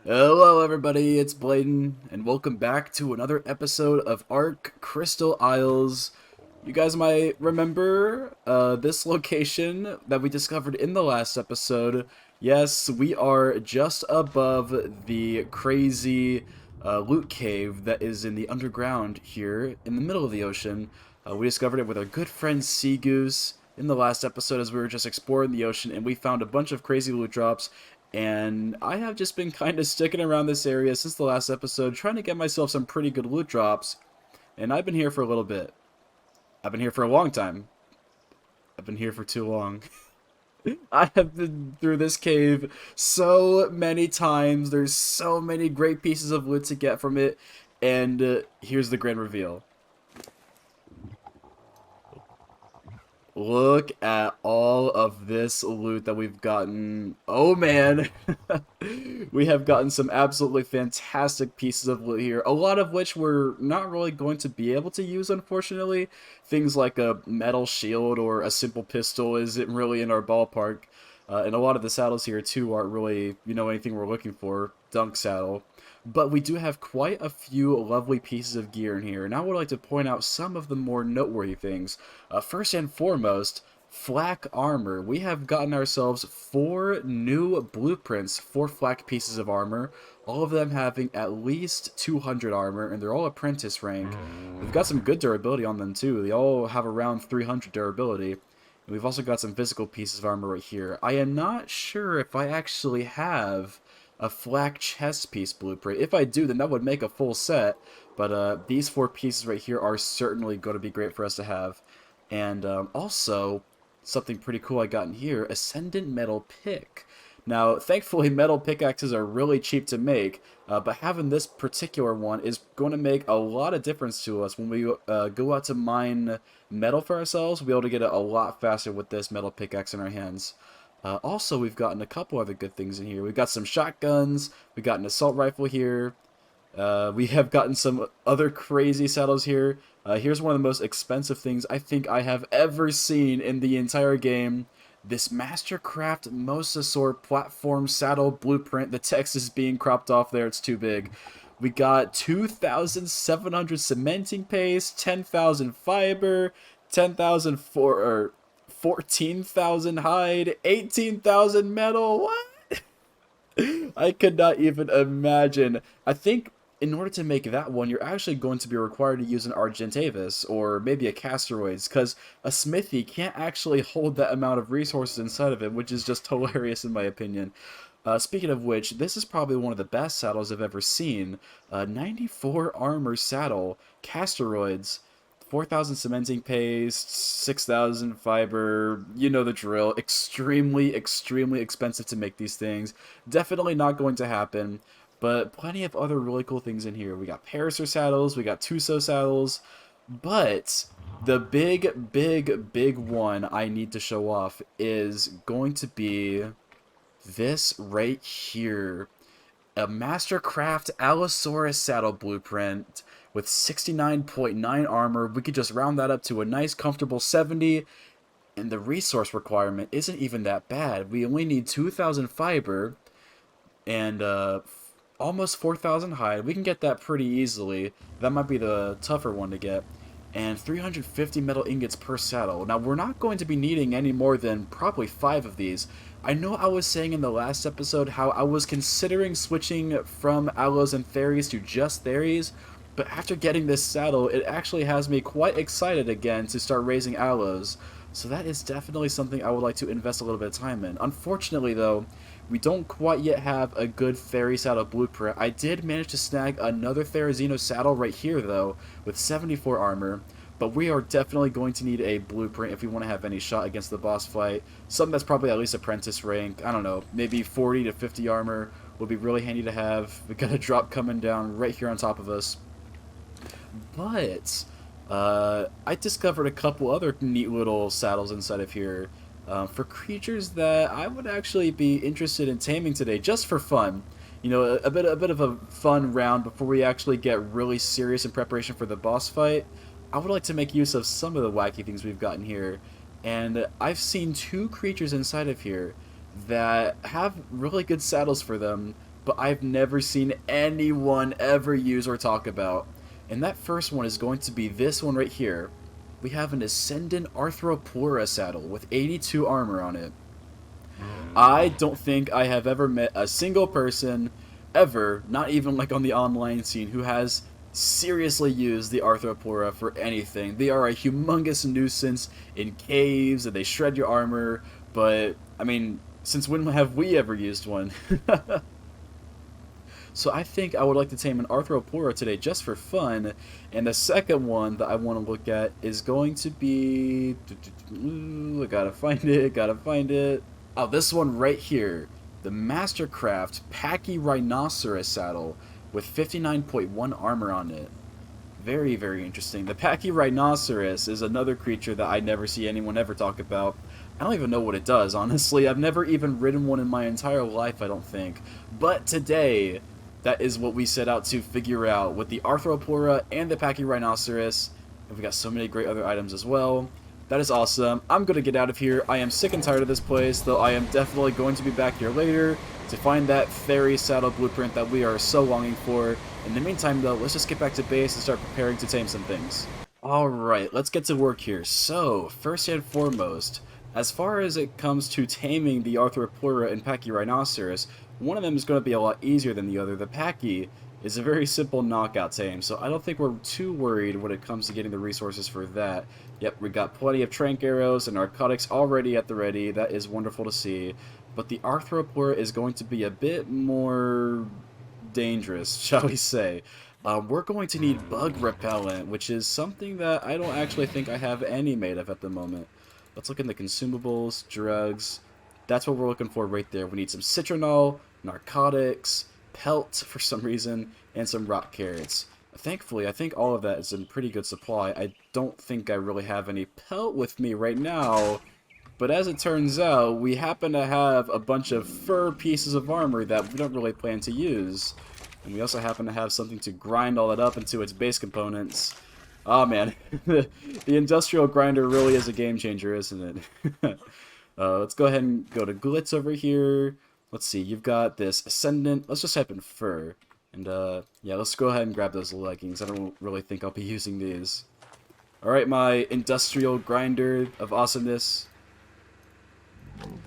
Hello, everybody, it's Bladen, and welcome back to another episode of ARK Crystal Isles. You guys might remember this location that we discovered in the last episode. Yes, we are just above the crazy loot cave that is in the underground here in the middle of the ocean. We discovered it with our good friend Sea Goose in the last episode as we were just exploring the ocean, and we found a bunch of crazy loot drops. And I have just been kind of sticking around this area since the last episode, trying to get myself some pretty good loot drops. And I've been here for a little bit. I've been here for a long time. I've been here for too long. I have been through this cave so many times. There's so many great pieces of loot to get from it. And here's the grand reveal. Look at all of this loot that we've gotten. Oh man, we have gotten some absolutely fantastic pieces of loot here. A lot of which we're not really going to be able to use, unfortunately. Things like a metal shield or a simple pistol isn't really in our ballpark. And a lot of the saddles here too aren't really, anything we're looking for. Dunk saddle. But we do have quite a few lovely pieces of gear in here, and I would like to point out some of the more noteworthy things. First and foremost, flak armor. We have gotten ourselves 4 new blueprints for flak pieces of armor, all of them having at least 200 armor, and they're all apprentice rank. We've got some good durability on them too. They all have around 300 durability. And we've also got some physical pieces of armor right here. I am not sure if I actually have a flak chest piece blueprint. If I do, then that would make a full set. But these 4 pieces right here are certainly going to be great for us to have. And also, something pretty cool I got in here, Ascendant Metal Pick. Now, thankfully, metal pickaxes are really cheap to make, but having this particular one is going to make a lot of difference to us when we go out to mine metal for ourselves. We'll be able to get it a lot faster with this metal pickaxe in our hands. Also, we've gotten a couple other good things in here. We've got some shotguns, we got an assault rifle here, we have gotten some other crazy saddles here. Here's one of the most expensive things I think I have ever seen in the entire game. This Mastercraft Mosasaur platform saddle blueprint. The text is being cropped off there, it's too big. We got 2,700 cementing paste, 10,000 fiber, 10,000 for 14,000 hide, 18,000 metal. What? I could not even imagine. I think in order to make that one, you're actually going to be required to use an Argentavis or maybe a Casteroids, because a smithy can't actually hold that amount of resources inside of it, which is just hilarious in my opinion. Speaking of which, this is probably one of the best saddles I've ever seen. 94 armor saddle, Casteroids. 4,000 cementing paste, 6,000 fiber, you know the drill. Extremely, extremely expensive to make these things. Definitely not going to happen, but plenty of other really cool things in here. We got Parasaur saddles, we got Tuso saddles, but the big, big, big one I need to show off is going to be this right here. A Mastercraft Allosaurus saddle blueprint with 69.9 armor. We could just round that up to a nice comfortable 70, and the resource requirement isn't even that bad. We only need 2,000 fiber and almost 4,000 hide. We can get that pretty easily. That might be the tougher one to get. And 350 metal ingots per saddle. Now, we're not going to be needing any more than probably 5 of these. I know I was saying in the last episode how I was considering switching from Allos and Theries to just Theries, but after getting this saddle, it actually has me quite excited again to start raising Allos. So that is definitely something I would like to invest a little bit of time in. Unfortunately, though, we don't quite yet have a good Thery saddle blueprint. I did manage to snag another Therizino saddle right here, though, with 74 armor. But we are definitely going to need a blueprint if we want to have any shot against the boss fight. Something that's probably at least apprentice rank. I don't know, maybe 40 to 50 armor would be really handy to have. We got a drop coming down right here on top of us. But I discovered a couple other neat little saddles inside of here for creatures that I would actually be interested in taming today, just for fun. You know, a bit of a fun round before we actually get really serious in preparation for the boss fight. I would like to make use of some of the wacky things we've gotten here, and I've seen 2 creatures inside of here that have really good saddles for them. but I've never seen anyone ever use or talk about. And that first one is going to be this one right here. We have an Ascendant Arthropleura saddle with 82 armor on it. I don't think I have ever met a single person, ever, not even like on the online scene, who has seriously used the Arthropleura for anything. They are a humongous nuisance in caves, and they shred your armor, but, I mean, since when have we ever used one? So I think I would like to tame an Arthropleura today just for fun, and the second one that I want to look at is going to be... I gotta find it, gotta find it. Oh, this one right here. The Mastercraft Pachyrhinoceros saddle with 59.1 armor on it. Very, very interesting. The Pachyrhinoceros is another creature that I never see anyone ever talk about. I don't even know what it does, honestly. I've never even ridden one in my entire life, I don't think. But today, that is what we set out to figure out with the Arthropleura and the Pachyrhinoceros. And we got so many great other items as well. That is awesome. I'm going to get out of here. I am sick and tired of this place, though I am definitely going to be back here later to find that fairy saddle blueprint that we are so longing for. In the meantime, though, let's just get back to base and start preparing to tame some things. Alright, let's get to work here. So, first and foremost, as far as it comes to taming the Arthropleura and Pachyrhinoceros, one of them is going to be a lot easier than the other. The Pachy is a very simple knockout tame, so I don't think we're too worried when it comes to getting the resources for that. Yep, we got plenty of trank arrows and narcotics already at the ready. That is wonderful to see. But the Arthropleura is going to be a bit more dangerous, shall we say. We're going to need bug repellent, which is something that I don't actually think I have any made of at the moment. Let's look in the consumables, drugs. That's what we're looking for right there. We need some citronal, narcotics, pelt for some reason, and some rock carrots. Thankfully, I think all of that is in pretty good supply. I don't think I really have any pelt with me right now, but as it turns out, we happen to have a bunch of fur pieces of armor that we don't really plan to use. And we also happen to have something to grind all that up into its base components. Oh man, the industrial grinder really is a game changer, isn't it? Let's go ahead and go to Glitz over here. Let's see, you've got this Ascendant. Let's just type in fur. And yeah, let's go ahead and grab those leggings. I don't really think I'll be using these. Alright, my industrial grinder of awesomeness.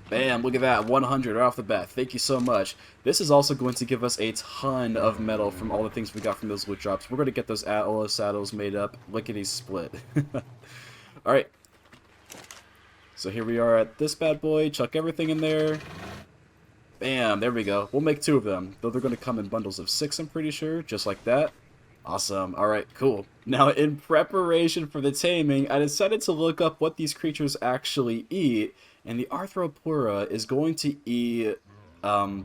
Bam, look at that, 100 right off the bat. Thank you so much. This is also going to give us a ton of metal from all the things we got from those loot drops. We're going to get those Atlas saddles made up, lickety-split. Alright. So here we are at this bad boy. Chuck everything in there. Bam, there we go. We'll make 2 of them, though they're going to come in bundles of 6, I'm pretty sure, just like that. Awesome. Alright, cool. Now, in preparation for the taming, I decided to look up what these creatures actually eat, and the Arthropleura is going to eat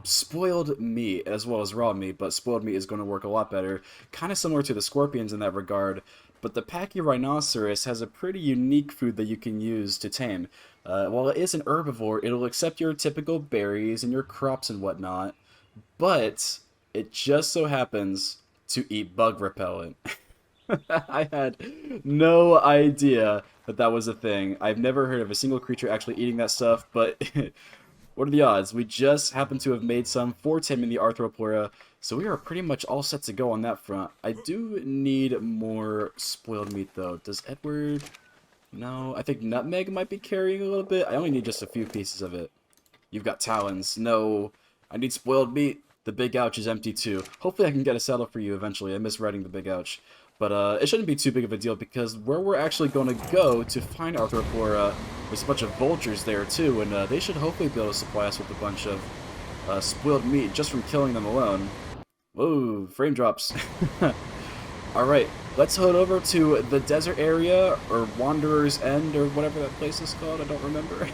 spoiled meat as well as raw meat, but spoiled meat is going to work a lot better. Kind of similar to the scorpions in that regard, but the Pachyrhinoceros has a pretty unique food that you can use to tame. While it is an herbivore, it'll accept your typical berries and your crops and whatnot, but it just so happens to eat bug repellent. I had no idea that that was a thing. I've never heard of a single creature actually eating that stuff, but what are the odds? We just happen to have made some for taming the Arthropleura, so we are pretty much all set to go on that front. I do need more spoiled meat, though. Does Edward... No, I think Nutmeg might be carrying a little bit. I only need just a few pieces of it. You've got talons. No, I need spoiled meat. The Big Ouch is empty, too. Hopefully I can get a saddle for you eventually. I miss riding the Big Ouch. But it shouldn't be too big of a deal, because where we're actually going to go to find Arthropleura, there's a bunch of vultures there too, and they should hopefully be able to supply us with a bunch of spoiled meat just from killing them alone. Whoa, frame drops. Alright, let's head over to the desert area, or Wanderer's End, or whatever that place is called, I don't remember.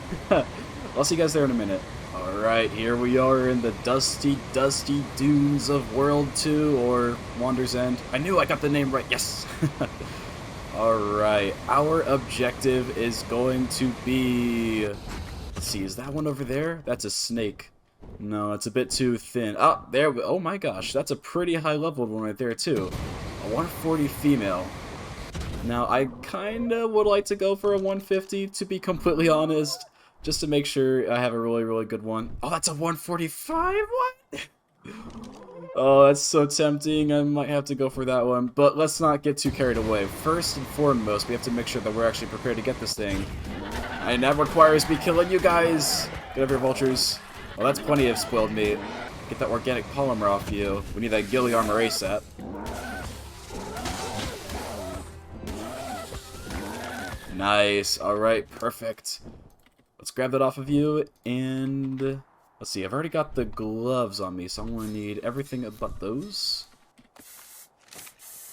I'll see you guys there in a minute. Alright, here we are in the dusty, dusty dunes of World 2, or Wander's End. I knew I got the name right, yes! Alright, our objective is going to be... Let's see, is that one over there? That's a snake. No, it's a bit too thin. Ah, there we... Oh my gosh, that's a pretty high leveled one right there, too. A 140 female. Now, I kinda would like to go for a 150, to be completely honest. Just to make sure I have a really, really good one. Oh, that's a 145 one? Oh, that's so tempting. I might have to go for that one. But let's not get too carried away. First and foremost, we have to make sure that we're actually prepared to get this thing. And that requires me killing you guys. Get over here, vultures. Well, that's plenty of spoiled meat. Get that organic polymer off you. We need that ghillie armor ASAP. Nice. Alright, perfect. Let's grab that off of you, and let's see, I've already got the gloves on me, so I'm going to need everything but those.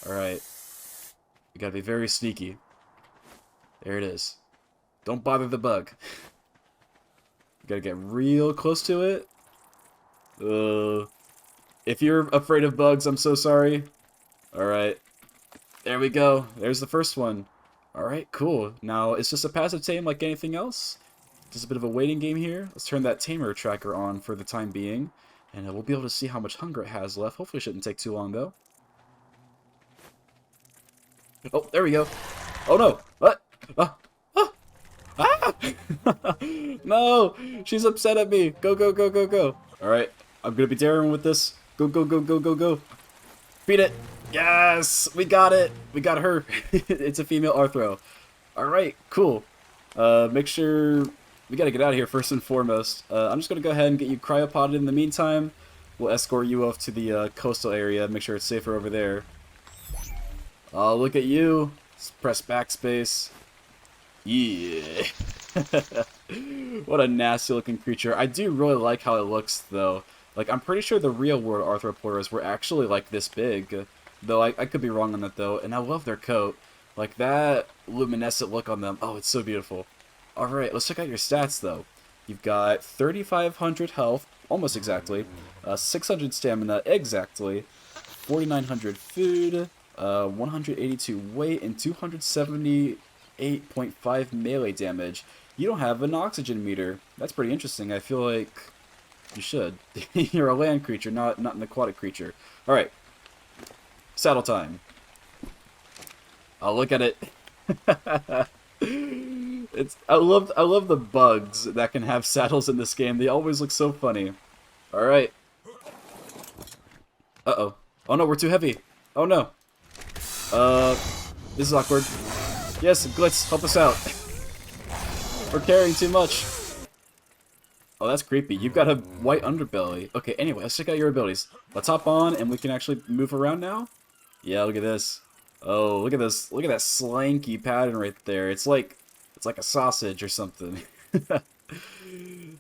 Alright. You gotta be very sneaky. There it is. Don't bother the bug. You gotta get real close to it. If you're afraid of bugs, I'm so sorry. Alright. There we go. There's the first one. Alright, cool. Now, it's just a passive tame like anything else. Just a bit of a waiting game here. Let's turn that tamer tracker on for the time being. And we'll be able to see how much hunger it has left. Hopefully it shouldn't take too long, though. Oh, there we go. Oh, no. What? Ah! No! She's upset at me. Go, go, go, go, go. Alright, I'm going to be daring with this. Go, go, go, go, go, go. Beat it. Yes! We got it. We got her. It's a female Arthro. Alright, cool. Make sure... We gotta get out of here first and foremost. I'm just gonna go ahead and get you cryopoded in the meantime. We'll escort you off to the coastal area, make sure it's safer over there. Oh, look at you. Let's press backspace. Yeah. What a nasty looking creature. I do really like how it looks though. Like, I'm pretty sure the real world arthroporas were actually like this big. Though I could be wrong on that though. And I love their coat. Like that luminescent look on them. Oh, it's so beautiful. Alright, let's check out your stats, though. You've got 3,500 health, almost exactly, 600 stamina, exactly, 4,900 food, 182 weight, and 278.5 melee damage. You don't have an oxygen meter. That's pretty interesting. I feel like you should. You're a land creature, not an aquatic creature. Alright, saddle time. Oh, look at it. I love the bugs that can have saddles in this game. They always look so funny. Alright. Uh-oh. Oh no, we're too heavy. Oh no. This is awkward. Yes, Glitz, help us out. We're carrying too much. Oh, that's creepy. You've got a white underbelly. Okay, anyway, let's check out your abilities. Let's hop on, and we can actually move around now. Yeah, look at this. Oh, look at this. Look at that slanky pattern right there. It's like a sausage or something.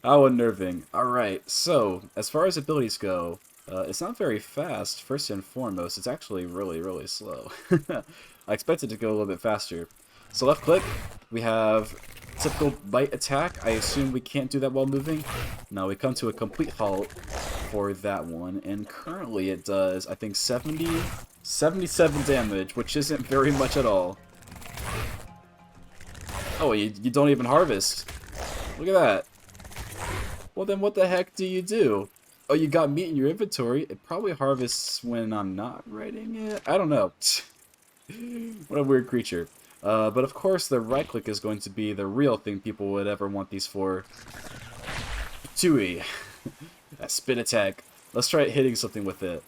How unnerving. Alright, so, as far as abilities go, it's not very fast, first and foremost. It's actually really, really slow. I expected it to go a little bit faster. So left click, we have typical bite attack. I assume we can't do that while moving. No, we come to a complete halt for that one. And currently it does, I think, 77 damage, which isn't very much at all. Oh, you don't even harvest. Look at that. Well, then what the heck do you do? Oh, you got meat in your inventory. It probably harvests when I'm not writing it. I don't know. What a weird creature. But of course, the right click is going to be the real thing people would ever want these for. Tui. That spin attack. Let's try hitting something with it.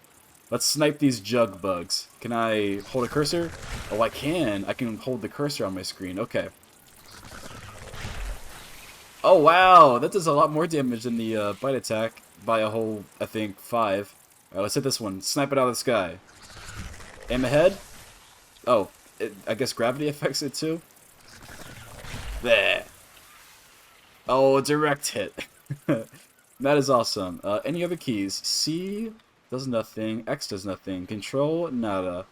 Let's snipe these jug bugs. Can I hold a cursor? Oh, I can. I can hold the cursor on my screen. Okay. Oh, wow. That does a lot more damage than the bite attack by a whole, I think, 5. Alright, let's hit this one. Snipe it out of the sky. Aim ahead. Oh, I guess gravity affects it too? There. Oh, direct hit. That is awesome. Any other keys? C does nothing. X does nothing. Control, nada.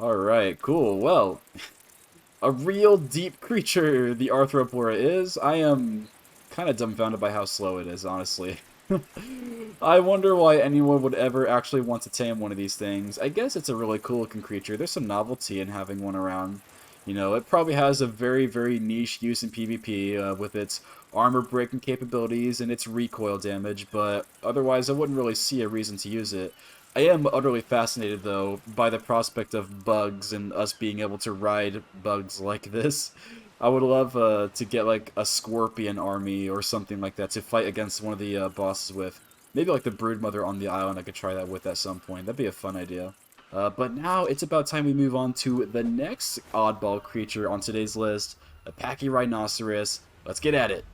Alright, cool. Well, a real deep creature the Arthropora is. I am kind of dumbfounded by how slow it is, honestly. I wonder why anyone would ever actually want to tame one of these things. I guess it's a really cool looking creature. There's some novelty in having one around. You know, it probably has a very, very niche use in PvP with its armor breaking capabilities and its recoil damage, but otherwise I wouldn't really see a reason to use it. I am utterly fascinated, though, by the prospect of bugs and us being able to ride bugs like this. I would love to get, like, a scorpion army or something like that to fight against one of the bosses with. Maybe like the broodmother on the island I could try that with at some point. That'd be a fun idea. But now it's about time we move on to the next oddball creature on today's list, a Pachyrhinoceros. Let's get at it.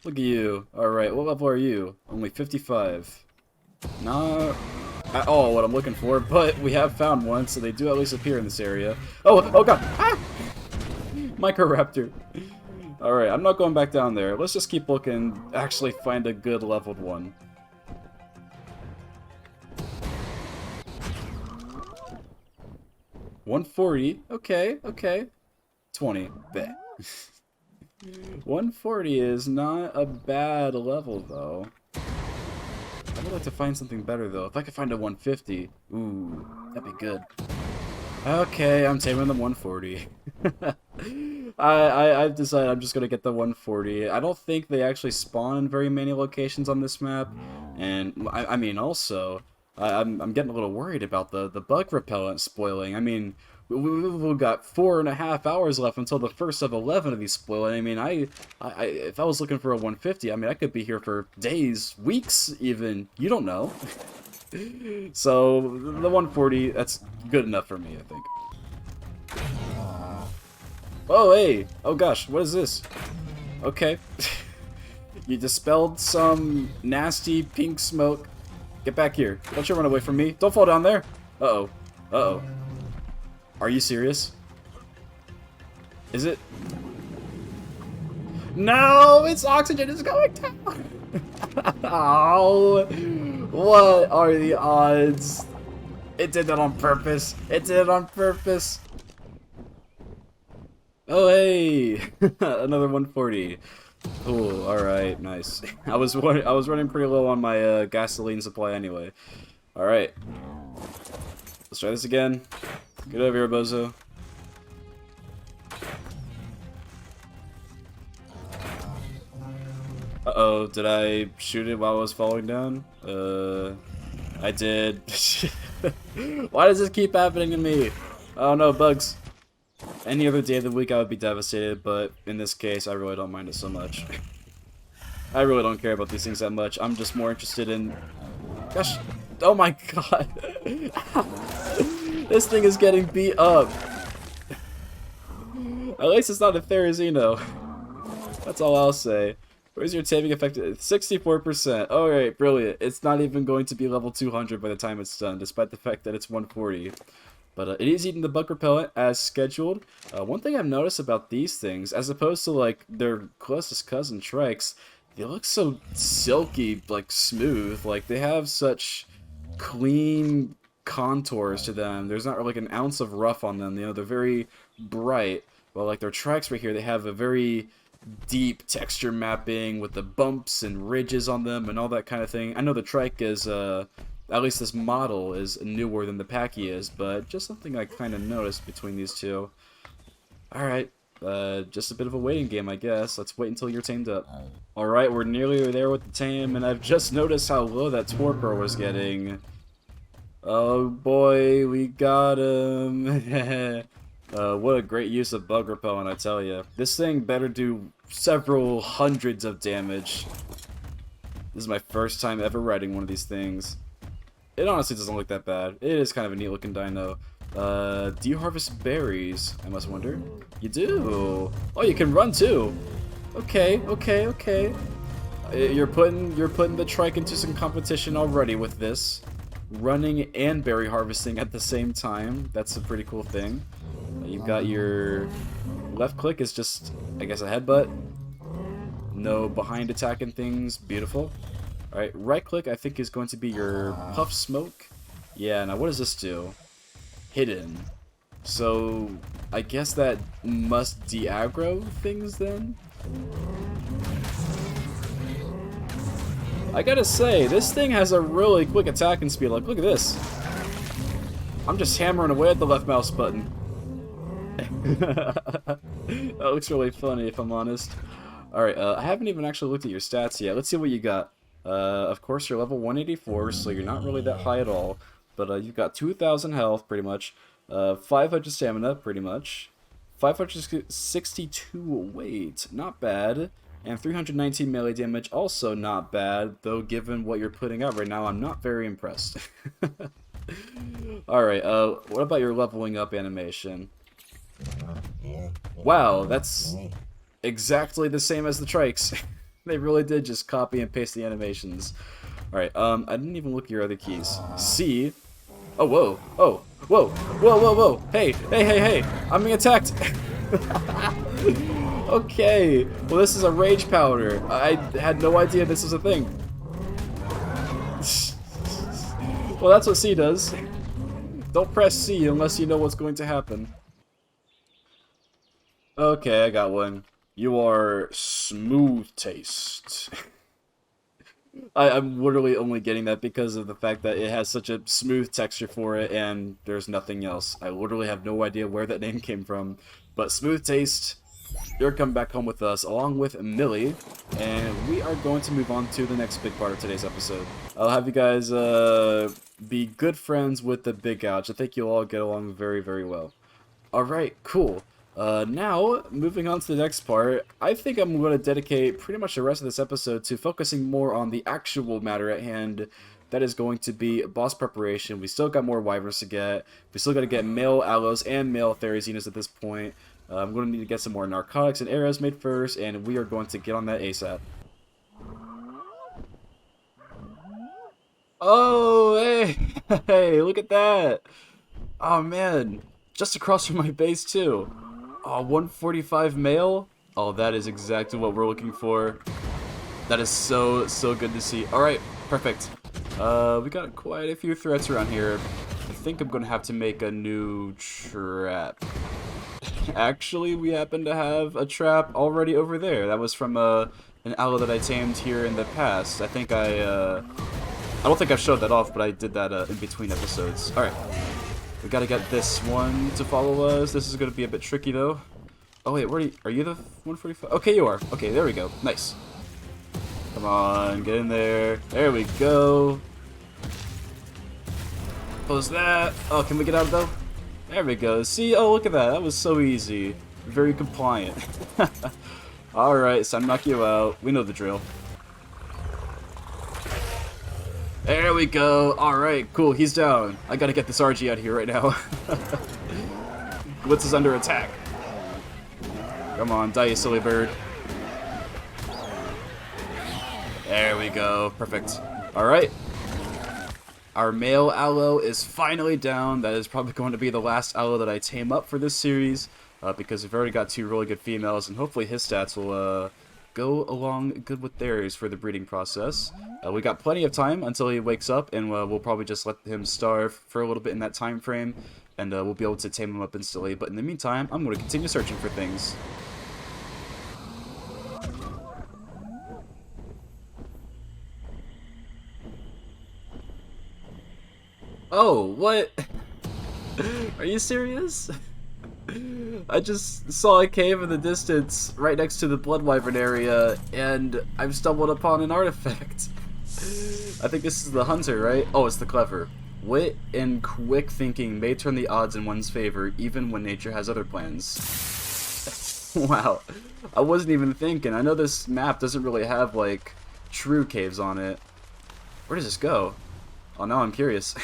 Look at you. Alright, what level are you? Only 55. Not at all what I'm looking for, but we have found one, so they do at least appear in this area. Oh god! Ah! Microraptor. Alright, I'm not going back down there. Let's just keep looking, actually find a good leveled one. $140. Okay. 20. Bet. 140 is not a bad level, though. I would like to find something better, though. If I could find a 150, ooh, that'd be good. Okay, I'm taming the 140. I've decided I'm just gonna get the 140. I don't think they actually spawn in very many locations on this map, and I mean also, I'm getting a little worried about the bug repellent spoiling. I mean, we've got 4.5 hours left until the first of 11 of these spoil. I mean, if I was looking for a 150, I mean, I could be here for days, weeks, even. You don't know. So the 140, that's good enough for me, I think. Oh hey! Oh gosh, what is this? Okay, you dispelled some nasty pink smoke. Get back here! Don't you run away from me! Don't fall down there! Uh-oh. Are you serious? Is it? No! Its oxygen is going down! Oh! What are the odds? It did that on purpose! It did it on purpose! Oh hey! Another 140. Cool, alright, nice. I was running pretty low on my gasoline supply anyway. Alright. Let's try this again. Get over here, bozo. Uh-oh, did I shoot it while I was falling down? I did. Why does this keep happening to me? Oh no, bugs. Any other day of the week I would be devastated, but in this case I really don't mind it so much. I really don't care about these things that much. I'm just more interested in... Gosh, oh my god. This thing is getting beat up. At least it's not a Therizino. That's all I'll say. Where's your taming effect? 64%. Alright, brilliant. It's not even going to be level 200 by the time it's done, despite the fact that it's 140. But it is eating the bug repellent as scheduled. One thing I've noticed about these things, as opposed to like their closest cousin Trikes, they look so silky, like smooth. Like they have such clean contours to them. There's not like an ounce of rough on them. You know, they're very bright. Well, like their Trikes right here, they have a very deep texture mapping with the bumps and ridges on them and all that kind of thing. I know the Trike is, at least this model is newer than the Pachy is, but just something I kind of noticed between these two. Alright, just a bit of a waiting game, I guess. Let's wait until you're tamed up. Alright, we're nearly there with the tame, and I've just noticed how low that torpor was getting. Oh boy, we got him. What a great use of bug repellent, I tell you. This thing better do several hundreds of damage. This is my first time ever riding one of these things. It honestly doesn't look that bad. It is kind of a neat looking dino. Do you harvest berries? I must wonder. You do. Oh, you can run too. Okay. You're putting the trike into some competition already with this. Running and berry harvesting at the same time. That's a pretty cool thing. You've got your left click is just, I guess, a headbutt. No behind attacking things. Beautiful. Alright, right click I think is going to be your puff smoke. Yeah, now what does this do? Hidden. So, I guess that must de-aggro things then? I gotta say, this thing has a really quick attacking speed. Like, look at this. I'm just hammering away at the left mouse button. That looks really funny if I'm honest. Alright, I haven't even actually looked at your stats yet. Let's see what you got. Of course, you're level 184, so you're not really that high at all. But you've got 2,000 health, pretty much. 500 stamina, pretty much. 562 weight, not bad. And 319 melee damage, also not bad, though given what you're putting out right now, I'm not very impressed. Alright, what about your leveling up animation? Wow, that's exactly the same as the trikes. They really did just copy and paste the animations. Alright, I didn't even look at your other keys. C. Oh, whoa. Oh, whoa. Whoa, whoa, whoa. Hey, hey, hey, hey. I'm being attacked. Okay. Well, this is a rage powder. I had no idea this was a thing. Well, that's what C does. Don't press C unless you know what's going to happen. Okay, I got one. You are smooth taste. I'm literally only getting that because of the fact that it has such a smooth texture for it and there's nothing else. I literally have no idea where that name came from. But smooth taste, you're coming back home with us along with Millie, and we are going to move on to the next big part of today's episode. I'll have you guys be good friends with the Big Ouch. I think you'll all get along very, very well. Alright, cool. Now, moving on to the next part, I think I'm going to dedicate pretty much the rest of this episode to focusing more on the actual matter at hand. That is going to be boss preparation. We still got more wyverns to get. We still got to get male aloes and male Therizines at this point. I'm going to need to get some more narcotics and arrows made first, and we are going to get on that ASAP. Oh, hey! Hey, look at that! Oh, man. Just across from my base, too. Oh, 145 male? Oh, that is exactly what we're looking for. That is so good to see. Alright, perfect. We got quite a few threats around here. I think I'm gonna have to make a new trap. Actually, we happen to have a trap already over there. That was from an aloe that I tamed here in the past. I think I don't think I've showed that off, but I did that in between episodes. Alright. We gotta get this one to follow us. This is gonna be a bit tricky though. Oh wait, where are you the 145? Okay, you are. Okay, there we go. Nice. Come on, get in there. There we go. Close that. Oh, can we get out though? There we go. See, oh look at that. That was so easy. Very compliant. Alright, so I'm knock you out. We know the drill. There we go. Alright, cool. He's down. I gotta get this RG out of here right now. Blitz is under attack. Come on, die, you silly bird. There we go. Perfect. Alright. Our male aloe is finally down. That is probably going to be the last aloe that I tame up for this series. Because we've already got two really good females, and hopefully his stats will go along good with theirs for the breeding process. We got plenty of time until he wakes up, and we'll probably just let him starve for a little bit in that time frame, and we'll be able to tame him up instantly. But in the meantime, I'm going to continue searching for things. Oh, what? Are you serious? I just saw a cave in the distance right next to the Blood Wyvern area, and I've stumbled upon an artifact. I think this is the hunter, right? Oh, it's the clever. Wit and quick thinking may turn the odds in one's favor, even when nature has other plans. Wow. I wasn't even thinking. I know this map doesn't really have, like, true caves on it. Where does this go? Oh, now I'm curious.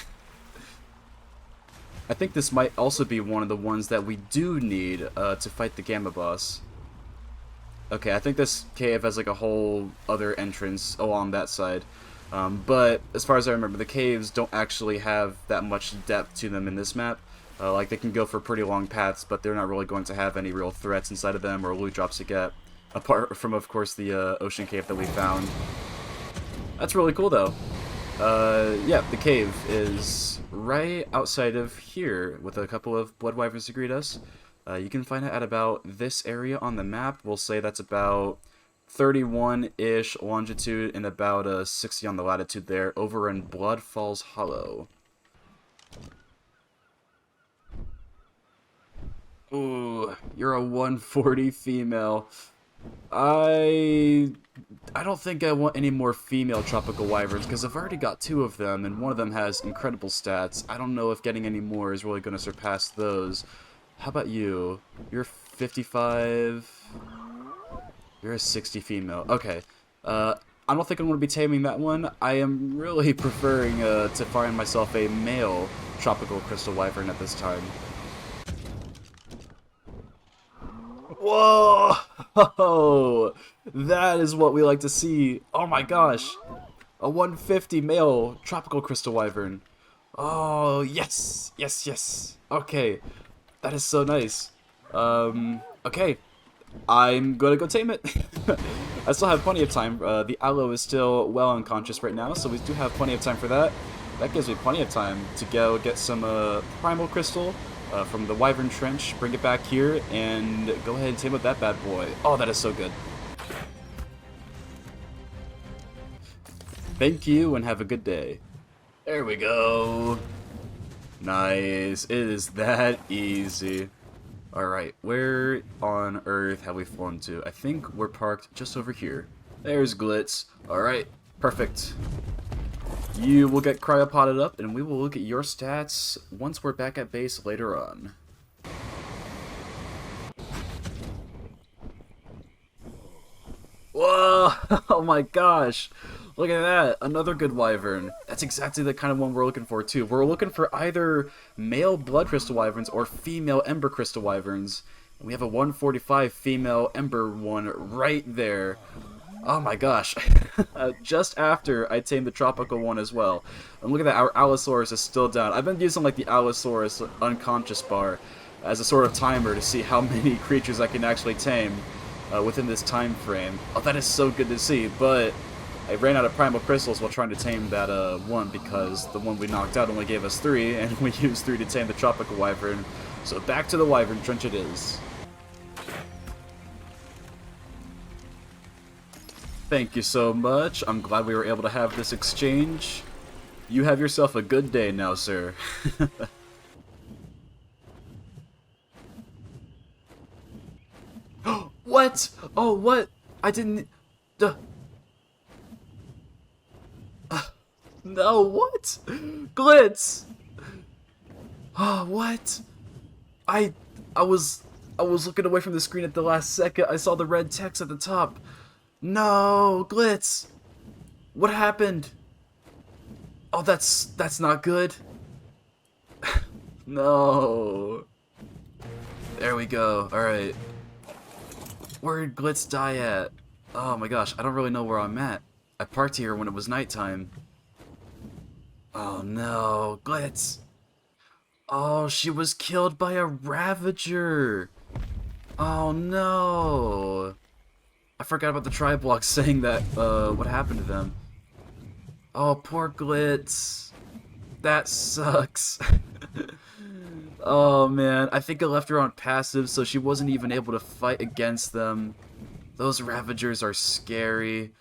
I think this might also be one of the ones that we do need to fight the Gamma boss. Okay, I think this cave has like a whole other entrance along that side. But as far as I remember, the caves don't actually have that much depth to them in this map. Like they can go for pretty long paths, but they're not really going to have any real threats inside of them or loot drops to get. Apart from, of course, the ocean cave that we found. That's really cool, though. Yeah, the cave is right outside of here with a couple of blood wyverns to greet us. You can find it at about this area on the map. We'll say that's about 31-ish longitude and about 60 on the latitude there, over in Blood Falls Hollow. Ooh, you're a 140 female. I don't think I want any more female tropical wyverns because I've already got two of them and one of them has incredible stats. I don't know if getting any more is really going to surpass those. How about you? You're 55. You're a 60 female. Okay. Uh, I don't think I'm going to be taming that one. I am really preferring to find myself a male tropical crystal wyvern at this time. Whoa! That is what we like to see. Oh my gosh. A 150 male tropical crystal wyvern. Oh, yes! Yes, yes. Okay. That is so nice. Okay. I'm gonna go tame it. I still have plenty of time. The aloe is still well unconscious right now, so we do have plenty of time for that. That gives me plenty of time to go get some primal crystal from the wyvern trench, bring it back here, and go ahead and tame up that bad boy. Oh, that is so good. Thank you, and have a good day. There we go. Nice. It is that easy. Alright, where on earth have we flown to? I think we're parked just over here. There's Glitz. Alright, perfect. You will get cryopotted up, and we will look at your stats once we're back at base later on. Whoa! Oh my gosh! Look at that! Another good wyvern. That's exactly the kind of one we're looking for, too. We're looking for either male blood crystal wyverns or female ember crystal wyverns. And we have a 145 female ember one right there. Oh my gosh. Just after I tamed the tropical one as well. And look at that, our Allosaurus is still down. I've been using like the Allosaurus unconscious bar as a sort of timer to see how many creatures I can actually tame within this time frame. Oh, that is so good to see, but I ran out of primal crystals while trying to tame that one because the one we knocked out only gave us 3, and we used 3 to tame the tropical wyvern. So back to the wyvern trench it is. Thank you so much. I'm glad we were able to have this exchange. You have yourself a good day now, sir. What? Oh, what? I didn't... no, what? Glitz! Oh, what? I was looking away from the screen at the last second. I saw the red text at the top. No, Glitz! What happened? Oh, that's not good. No. There we go. Alright. Where'd Glitz die at? Oh my gosh, I don't really know where I'm at. I parked here when it was nighttime. Oh no, Glitz! Oh, she was killed by a Ravager! Oh no! I forgot about the tri block saying that, what happened to them. Oh, poor Glitz. That sucks. Oh man, I think I left her on passive, so she wasn't even able to fight against them. Those Ravagers are scary.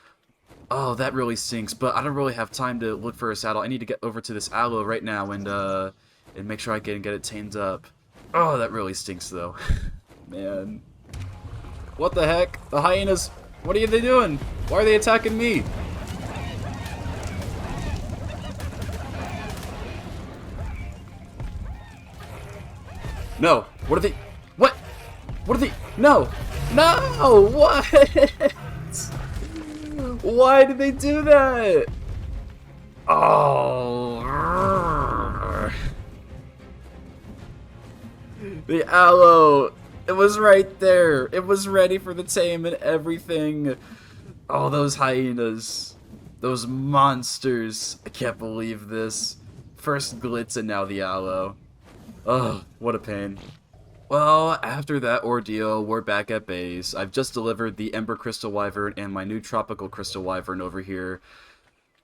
Oh, that really stinks, but I don't really have time to look for a saddle. I need to get over to this aloe right now and make sure I can get it tamed up. Oh, that really stinks though. Man. What the heck? The hyenas, what are they doing? Why are they attacking me? No. What are they? What? What are they? No. No. What? Why did they do that? Oh. The aloe. It was right there. It was ready for the tame and everything. Oh, those hyenas. Those monsters. I can't believe this. First Glitz and now the aloe. Ugh, what a pain. Well, after that ordeal, we're back at base. I've just delivered the Ember Crystal Wyvern and my new Tropical Crystal Wyvern over here.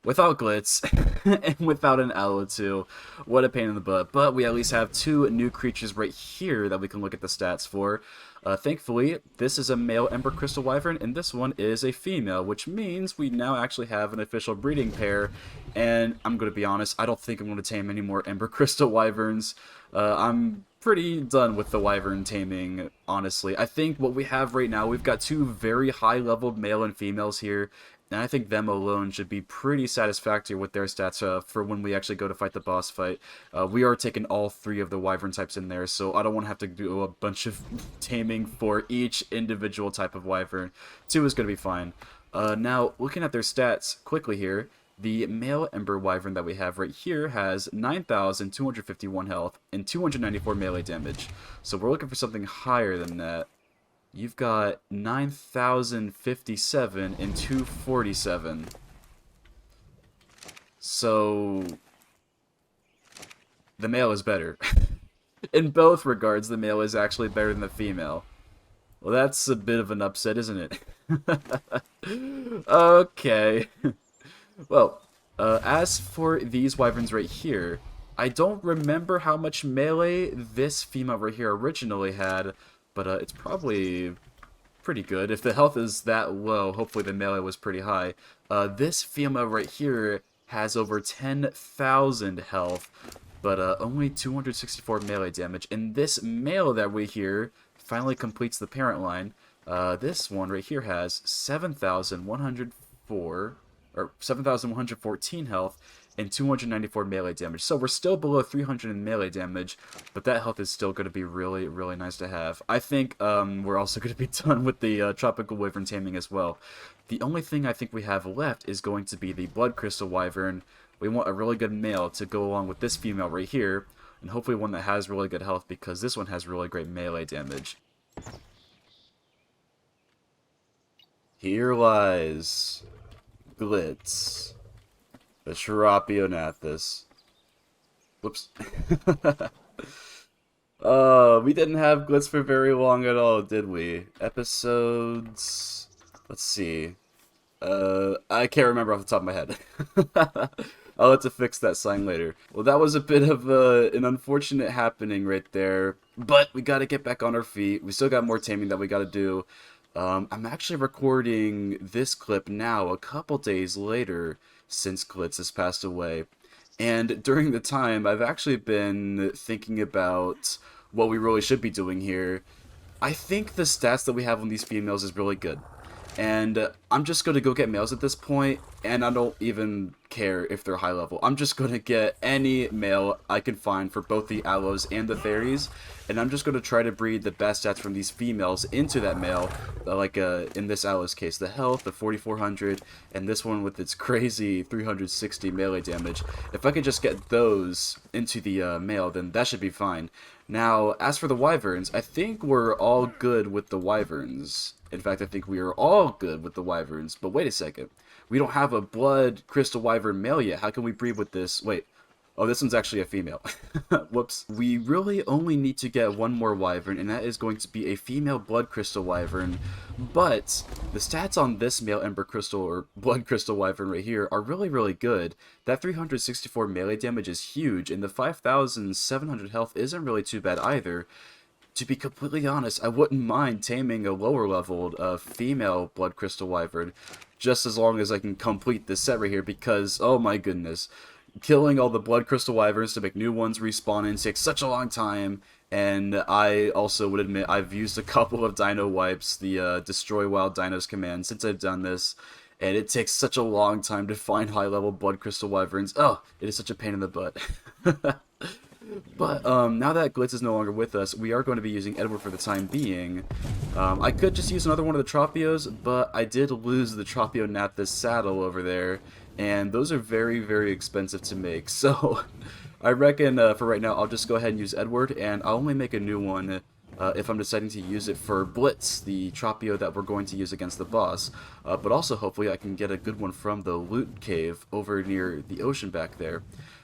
Without Glitz, and without an aloe too. What a pain in the butt. But we at least have 2 new creatures right here that we can look at the stats for. Thankfully, this is a male Ember Crystal Wyvern, and this one is a female, which means we now actually have an official breeding pair. And I'm going to be honest, I don't think I'm going to tame any more Ember Crystal Wyverns. I'm pretty done with the wyvern taming, honestly. I think what we have right now, we've got 2 very high-leveled male and females here, And I think them alone should be pretty satisfactory with their stats for when we actually go to fight the boss fight. We are taking all three of the wyvern types in there, so I don't want to have to do a bunch of taming for each individual type of wyvern. Two is going to be fine. Now, looking at their stats quickly here, the male Ember Wyvern that we have right here has 9,251 health and 294 melee damage. So we're looking for something higher than that. You've got 9,057 and 247. So the male is better. In both regards, the male is actually better than the female. Well, that's a bit of an upset, isn't it? Okay. Well, as for these wyverns right here, I don't remember how much melee this female right here originally had, but it's probably pretty good. If the health is that low, hopefully the melee was pretty high. This female right here has over 10,000 health, but only 264 melee damage. And this male that we hear finally completes the parent line. This one right here has 7,104, or 7,114 health and 294 melee damage. So we're still below 300 in melee damage, but that health is still going to be really, really nice to have. I think we're also going to be done with the Tropical Wyvern taming as well. The only thing I think we have left is going to be the Blood Crystal Wyvern. We want a really good male to go along with this female right here, and hopefully one that has really good health, because this one has really great melee damage. Here lies Glitz, the Sharapionathus. Whoops. We didn't have Glitz for very long at all, did we? Episodes... Let's see. I can't remember off the top of my head. I'll have to fix that sign later. Well, that was a bit of an unfortunate happening right there, but we gotta get back on our feet. We still got more taming that we gotta do. I'm actually recording this clip now a couple days later since Glitz has passed away. And during the time, I've actually been thinking about what we really should be doing here. I think the stats that we have on these females is really good. And I'm just going to go get males at this point, and I don't even care if they're high level. I'm just going to get any male I can find for both the aloes and the fairies, and I'm just going to try to breed the best stats from these females into that male, like in this aloe's case, the health, the 4,400, and this one with its crazy 360 melee damage. If I could just get those into the male, then that should be fine. Now, as for the wyverns, I think we're all good with the wyverns. In fact, I think we are all good with the wyverns. But wait a second. We don't have a blood crystal wyvern male yet. How can we breed with this? Wait. Oh, this one's actually a female. Whoops. We really only need to get one more wyvern, and that is going to be a female blood crystal wyvern. But the stats on this male ember crystal or blood crystal wyvern right here are really, really good. That 364 melee damage is huge, and the 5,700 health isn't really too bad either. To be completely honest, I wouldn't mind taming a lower leveled female blood crystal wyvern, just as long as I can complete this set right here, because, oh my goodness, killing all the blood crystal wyverns to make new ones respawn in takes such a long time. And I also would admit I've used a couple of dino wipes, the destroy wild dinos command, since I've done this, and it takes such a long time to find high level blood crystal wyverns. Oh, it is such a pain in the butt. But now that Glitz is no longer with us, we are going to be using Edward for the time being. I could just use another one of the Tropios, but I did lose the Tropionathus saddle over there, and those are very, very expensive to make. So I reckon for right now I'll just go ahead and use Edward, and I'll only make a new one if I'm deciding to use it for Blitz, the Tropio that we're going to use against the boss. But also hopefully I can get a good one from the loot cave over near the ocean back there.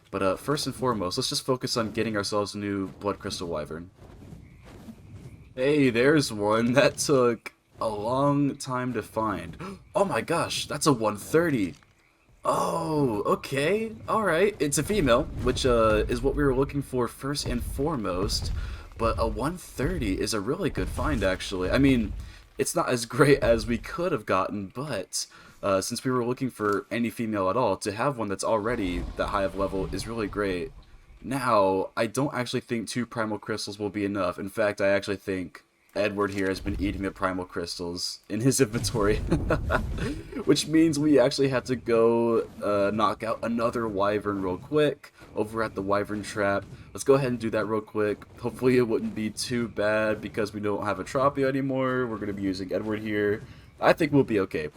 But first and foremost, let's just focus on getting ourselves a new Blood Crystal Wyvern. Hey, there's one. That took a long time to find. Oh my gosh, that's a 130. Oh, okay. Alright. It's a female, which is what we were looking for first and foremost. But a 130 is a really good find, actually. I mean, it's not as great as we could have gotten, but since we were looking for any female at all, to have one that's already that high of level is really great. Now, I don't actually think 2 primal crystals will be enough. In fact, I actually think Edward here has been eating the primal crystals in his inventory. Which means we actually have to go knock out another wyvern real quick over at the wyvern trap. Let's go ahead and do that real quick. Hopefully it wouldn't be too bad because we don't have a Tropia anymore. We're going to be using Edward here. I think we'll be okay.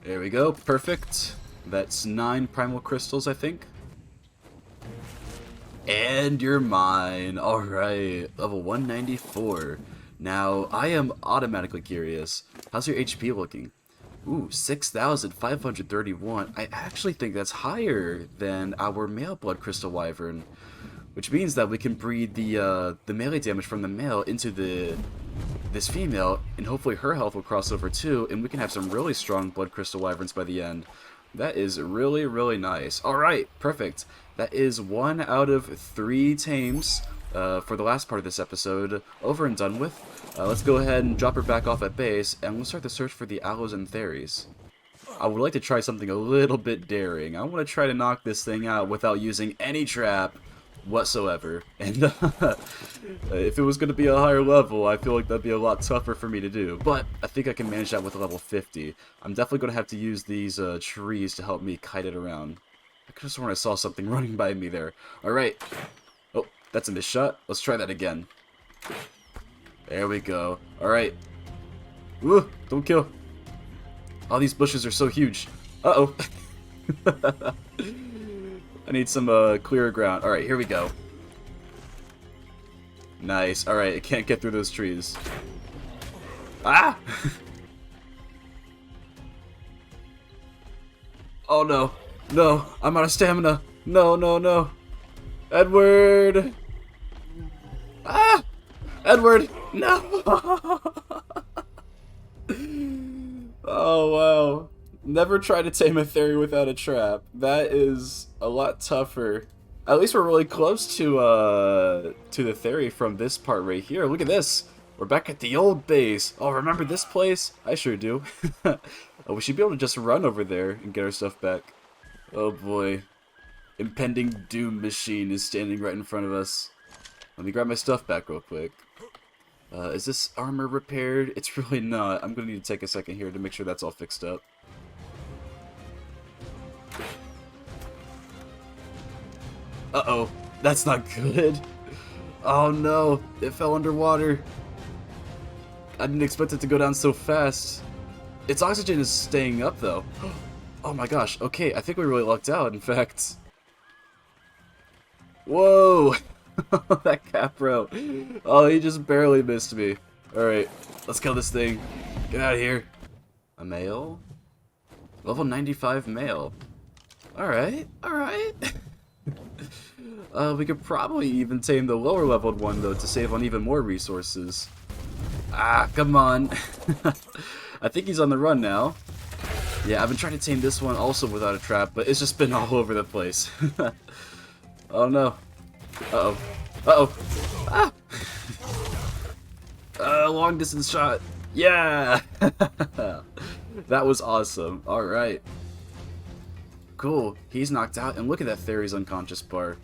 There we go. Perfect. That's 9 primal crystals, I think. And you're mine. Alright, level 194. Now, I am automatically curious. How's your HP looking? Ooh, 6,531. I actually think that's higher than our male blood crystal wyvern. Which means that we can breed the melee damage from the male into this female, and hopefully her health will cross over too, and we can have some really strong blood crystal wyverns by the end. That is really, really nice. Alright, perfect. That is 1 out of 3 tames for the last part of this episode over and done with. Let's go ahead and drop her back off at base, and we'll start the search for the aloes and theries. I would like to try something a little bit daring. I want to try to knock this thing out without using any trap whatsoever. And if it was going to be a higher level, I feel like that'd be a lot tougher for me to do. But I think I can manage that with a level 50. I'm definitely going to have to use these trees to help me kite it around. I could have sworn I saw something running by me there. Alright. Oh, that's a missed shot. Let's try that again. There we go. Alright. Ooh, don't kill. All these bushes are so huge. Uh-oh. I need some clearer ground. Alright, here we go. Nice. Alright, it can't get through those trees. Ah! Oh no. No, I'm out of stamina. No, no, no. Edward! Ah! Edward! No! Oh, wow. Never try to tame a theory without a trap. That is a lot tougher. At least we're really close to the theory from this part right here. Look at this. We're back at the old base. Oh, remember this place? I sure do. Oh, we should be able to just run over there and get our stuff back. Oh boy. Impending doom machine is standing right in front of us. Let me grab my stuff back real quick. Is this armor repaired? It's really not. I'm going to need to take a second here to make sure that's all fixed up. Uh-oh. That's not good. Oh no. It fell underwater. I didn't expect it to go down so fast. Its oxygen is staying up though. Oh my gosh. Okay, I think we really lucked out, in fact. Whoa. That Capro. Oh, he just barely missed me. Alright, let's kill this thing. Get out of here. A male? Level 95 male. Alright, alright. We could probably even tame the lower leveled one, though, to save on even more resources. Ah, come on. I think he's on the run now. Yeah, I've been trying to tame this one also without a trap, but it's just been all over the place. Oh no. Uh-oh. Uh-oh. Ah! Long distance shot. Yeah! That was awesome. Alright. Cool. He's knocked out, and look at that Theory's unconscious bar.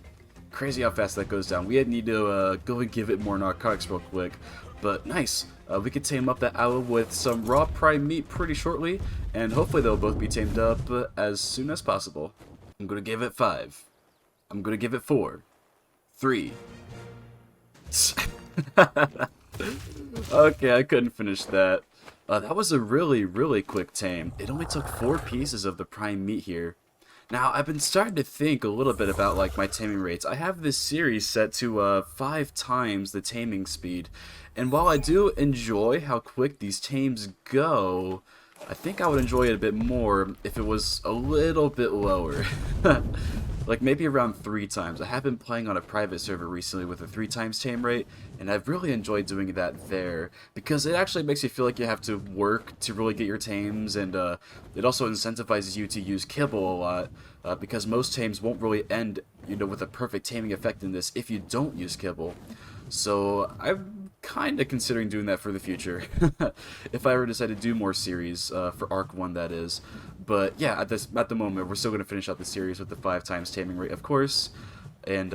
Crazy how fast that goes down. We need to go and give it more narcotics real quick. But nice. We could tame up that owl with some raw prime meat pretty shortly, and hopefully they'll both be tamed up as soon as possible. I'm gonna give it 5. I'm gonna give it 4. 3. Okay, I couldn't finish that. That was a really, really quick tame. It only took 4 pieces of the prime meat here. Now, I've been starting to think a little bit about like my taming rates. I have this series set to 5 times the taming speed. And while I do enjoy how quick these tames go, I think I would enjoy it a bit more if it was a little bit lower. Like maybe around 3 times. I have been playing on a private server recently with a 3 times tame rate, and I've really enjoyed doing that there because it actually makes you feel like you have to work to really get your tames, and it also incentivizes you to use kibble a lot because most tames won't really end, you know, with a perfect taming effect in this if you don't use kibble. So I'm kind of considering doing that for the future if I ever decide to do more series for ARK 1, that is. But yeah, at the moment we're still going to finish out the series with the 5 times taming rate, of course, and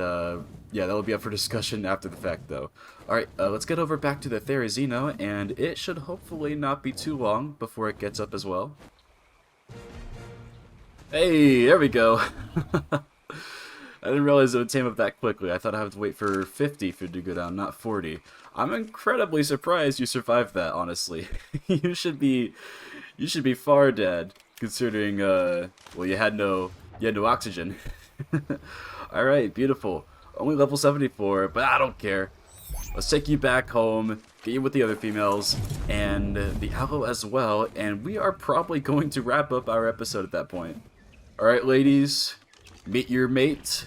Yeah, that'll be up for discussion after the fact, though. Alright, let's get over back to the Therizino, and it should hopefully not be too long before it gets up as well. Hey, there we go. I didn't realize it would tame up that quickly. I thought I had to wait for 50 for it to go down, not 40. I'm incredibly surprised you survived that, honestly. You should be far dead, considering well, you had no oxygen. All right, beautiful. Only level 74, but I don't care. Let's take you back home, get you with the other females, and the owl as well, and we are probably going to wrap up our episode at that point. Alright, ladies, meet your mate,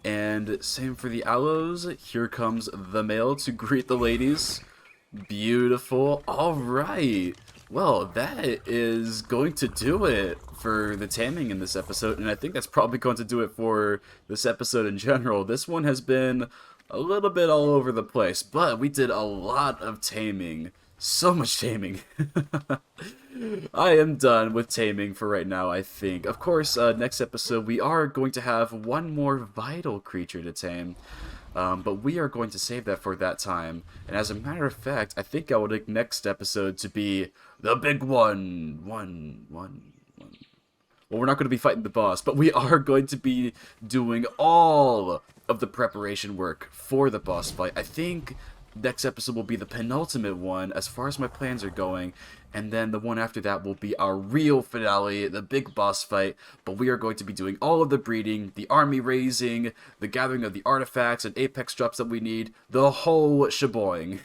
and same for the aloes. Here comes the male to greet the ladies. Beautiful. Alright. Well, that is going to do it for the taming in this episode, and I think that's probably going to do it for this episode in general. This one has been a little bit all over the place, but we did a lot of taming. So much taming. I am done with taming for right now, I think. Of course, next episode we are going to have one more vital creature to tame. But we are going to save that for that time. And as a matter of fact, I think I would like next episode to be the big one. Well, we're not going to be fighting the boss, but we are going to be doing all of the preparation work for the boss fight. I think next episode will be the penultimate one as far as my plans are going, and then the one after that will be our real finale, the big boss fight. But we are going to be doing all of the breeding, the army raising, the gathering of the artifacts and apex drops that we need, the whole sheboing.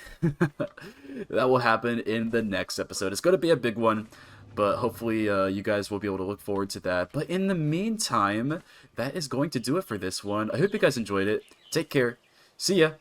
That will happen in the next episode. It's going to be a big one, but hopefully you guys will be able to look forward to that. But in the meantime, that is going to do it for this one. I hope you guys enjoyed it. Take care. See ya.